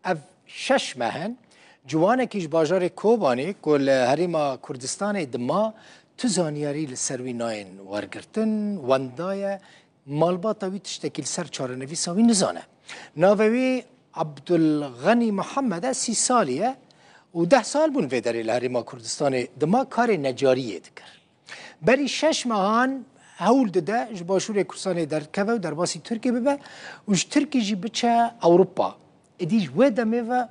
اف 6 مهن جوانه کیش باجار کوبانی کل هریما کردستان دما تو زانیاری لسروی ناین ورگرتن وندای مالباتا وی تشتکیل سر چارنوی ساوی نزانه ناوی عبدالغنی محمد 30 سالیه و 10 سال بون ویداری لهریما کردستان دما کار نجاریه دکر بری 6 ماهان هول داده جباشور کردستان در کبه و در باسی ترکیه ببه و ترکی جی بچه اوروپا ادیج ویده میوه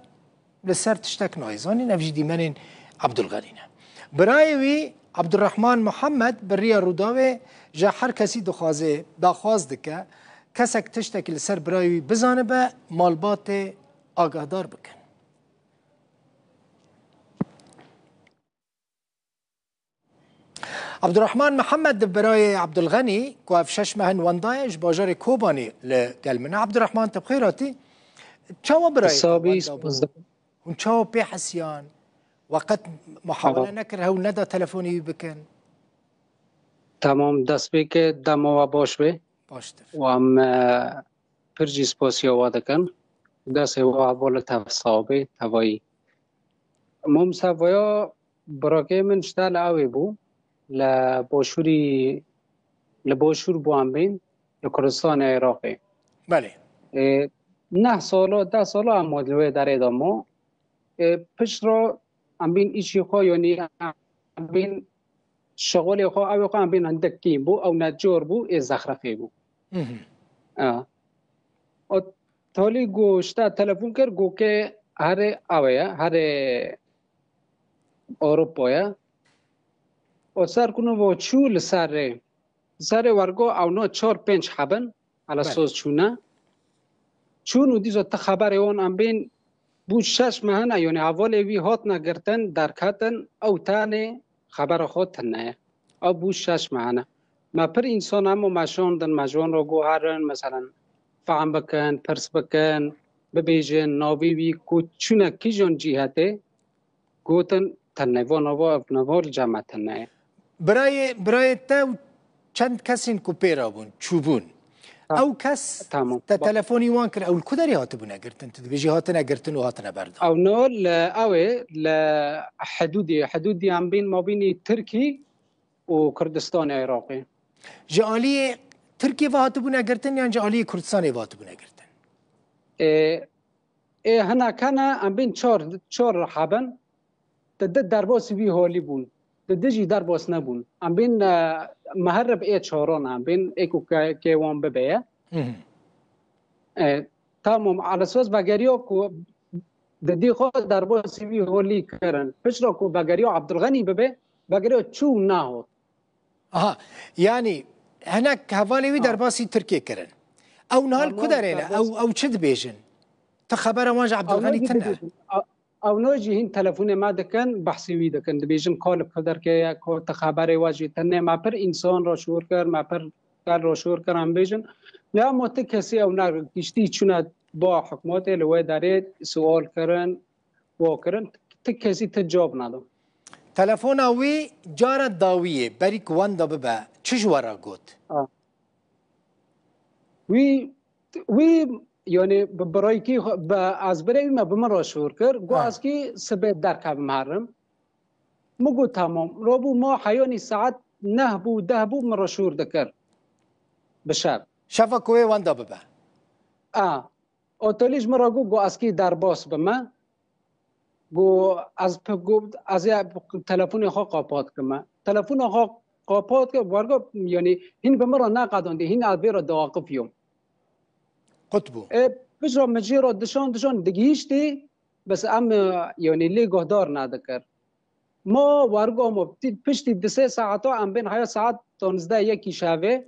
لسر تشتک نایزانی نفجی دیمنین عبدالغنینه برای وی عبدالرحمن محمد بریا روداوه جا هر کسی دخواز دکه کسک تشتک لسر برای وی بزانه به مالبات آگاهدار بکن عبدالرحمن محمد برای عبدالغنی که اف 6 مهن وندایش باجار کوبانی لگلمنه عبدالرحمن تبخیراتی چاو برای هون چاو پی حسیان وقت محاوله نکر هون ندا تلفونی بکن تمام دست بی که دمو باش بی و هم پرجی سپاسی آواده کن دست و اول تفصابی توایی مم سویا براکه من شتال آوی بو لباشور بو هم بین لکردستان عراقی بله 9 سالا 10 سالا هم مدلوه در ادامه پشت را هم بین ایشی خواه یعنی هم بین شغل خواه اوی خواه هم بین هندکی بو او نجار بو ای زخرفه بو تالی گوشتا تلفون کر گو که هر اویا هر اروپایا و سر کنو و چول سر ورگو او نو 4-5 حبن على سوز چون و دیزو تا خبر اون ام بین بود 6 مهنه یعنی اول وی هات نگرتن در کتن او تانه خبر خود تنه او بود 6 مهنه ما پر انسان هم مشاندن مجوان رو گوهرن مثلا فهم بکن پرس بکن ببیجن ناوی وی کو چونه کی جون جهته گوتن تنه و نوار جمع تنه برای تا چند کسین کو پیرابون چوبون او کس تا تلفونی وان کر او کدری هاتبو نگرتن تدبیجی هات نگرتن و هات نبرد او نو اوه حدودی هم بین ما بین ترکی و کردستان عراقی جالی ترکی و هاتبو نگرتن یا جالی کردستان و هاتبو نگرتن هنا کانا هم بین 4 حبن درباس وی هالی بون دجی درباس نبون هم بین مهرب 4 هم بین ایکو که وان ببیه تمام على اساس بقريو كو ددي خو دربو سي في هولي كرن فشرو كو بقريو عبد الغني ببي بقريو تشو ناهو يعني هناك هفالي وي درباسي تركيا كرن او نهال كدرينا او تشد بيجن تخبر واج عبد الغني تنا او نوجي هن تلفون ما دكن بحثي وي دكن بيجن كول قدر كي كو تخبر واجي تنا ما پر انسان رو شور کر ما پر کار رو شور کرم بيجن یا مت کسی او نه کشتی چونه با حکومت لوی داره سوال کردن و کردن کسی تجاب نداد تلفن اوی جار داویه بری کوان دا ببا چش ورا گوت وی یعنی برای کی از برای ما بمر شور کرد گو از کی سبب در کب محرم مگو تمام روبو ما حیانی ساعت 9 بو 10 بو مر شور دکر بشب شفا کوی واندا ببا اوتلیج مرا گو اسکی در باس به من گو از تلفن خو قاپات کما تلفن خو قاپات که ورگو یعنی این به مرا نقدونده این البر دواقف یوم قطبو بجرا مجیرا دشان دگیشتی بس ام یعنی لی گهدار ندکر ما ورگو ما پشتی 2 ساعتا ام بین های ساعت 15 یکی شوه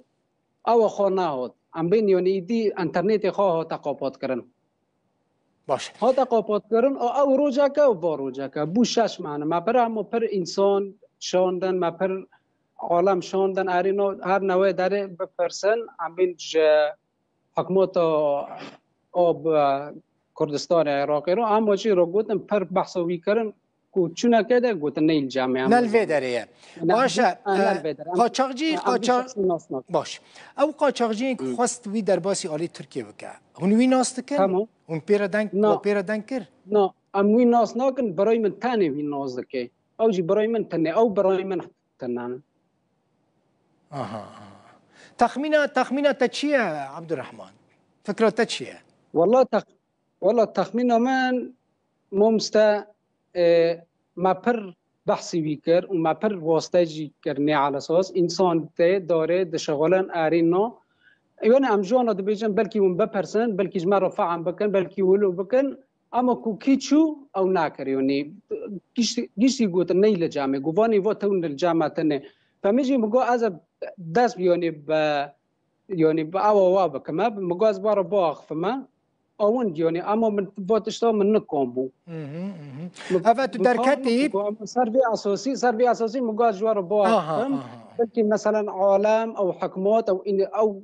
او خونه هات ام بین یعنی دی انترنت خواه تقاپات کردن باشه ها تقاپات کردن او روزا که و با روزا که بو 6 معنی ما پر هم پر انسان شاندن ما پر عالم شاندن ارینو هر نوع داره بپرسن ام بین حکومت آب کردستان عراقی رو هم وچی رو گوتن پر بحثوی کردن کو چونه کده گوتن نیل جامعه نلوی داره باشه قاچاقچی باش او قاچاقچی خواست وی در باسی آلی ترکیه بکه هنوی ناست کن اون پیرا دنگ کرد؟ نه اموی ناز ناکن برای من تنه وی ناز دکه او جی برای من تنه او برای من تنان. آها. تخمینه تا چیه عبدالرحمن؟ فکرات تا چیه؟ والله تخمین من ممستا ما پر بحثی بیکر و ما پر واسطه جی کرنی على اساس انسان ته داره دشغلن آرینا یعنی ام جوانا دبیجن بلکی ون بپرسن بلکی جما رفعم بکن بلکی ولو بکن اما کو کیچو او ناکر یعنی گیشتی گوت نیل جامعه گوانی و تون الجامعه تنه فمیجی مگو از دست یعنی با او بکم مگو از بار باخ فما اون یعنی اما من باتشتا من نکام بو اما تو درکتی سربی اساسی مگو جوار باخ بلکی مثلا عالم او حکومت او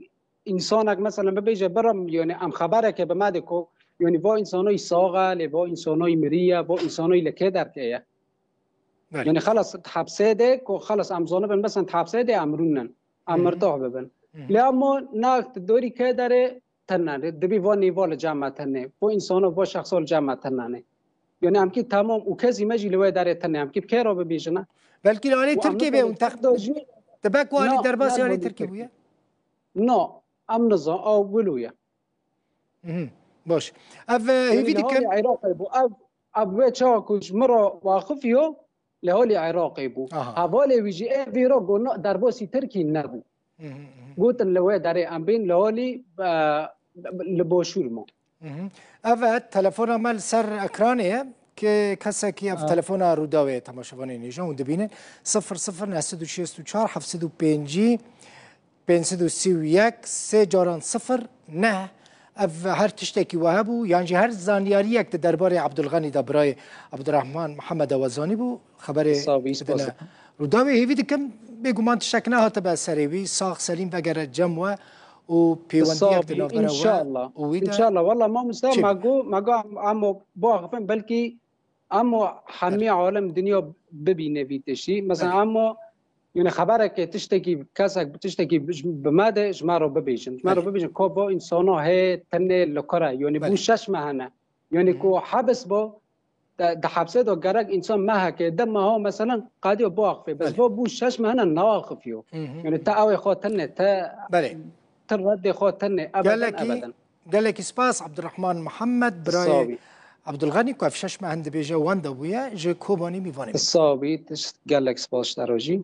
انسانك مثلا ببيجي برم يعني ام خبرك که به مدکو يعني با انسانای ساغه ل با انسانای مریه با انسانای لکدر که يعني خلص تحبسه ده کو خلص امزانه بن مثلا تحبسه ده امرونن امرتاه ببن لما ناقت دوری که داره تنن دبی و نیوال جامعه تنه با انسان با شخصال جامعه تننه يعني ام کی تمام و کسی مجی لوی داره تنه ام کی بکرا ببیجنه بلکه علی ترکیه به اون تبک والی درباس علی ترکیه بویا نه ام نظام او ولویا باش اف هیویدی کم عراقی بو او چا کج مرا واقفیو لهالی عراقی بو حوالی ویجی ویرا گونا درباسی ترکی نبو گوتن لوی داره ام بین لهالی لباشور ما اف تلفن عمل سر اکرانیه که کسی که اف تلفن روداوی تماشاوانی نیجان و دبینن 00 764 735 3 جاران 0 نه اف هر تشتکی وهبو یعنی هر زانیاری یک درباره عبدالغنی دبرای عبدالرحمن محمد وزانی بو خبر روداوی هیویدی کم بگومان تشتک نه هات به سریوی ساخ سلیم وگر جمع و پیوندی یک دنافره ان شاء الله ان شاء الله والله ما مستوى ماگو امو باقفن بلکی امو همه عالم دنیا ببینه ویتشی مثلا امو يعني خبرك تشتكي كاسك بتشتكي بماذا جمارو ببيجن كو بو انسانو هي تنه لكرا يعني بو شش مهنه يعني كو حبس بو ده حبسه دو غرق انسان ما هك دم هو مثلا قادي بواقف بس بو شش مهنه نواقف يو يعني تا اوي خو تنه تا ترد خو تنه ابدا قال لك سباس عبد الرحمن محمد براي عبد الغني كيف شش مهند بيجا واندا ويا جو كوباني ميفاني الصابي قال لك سباس دروجي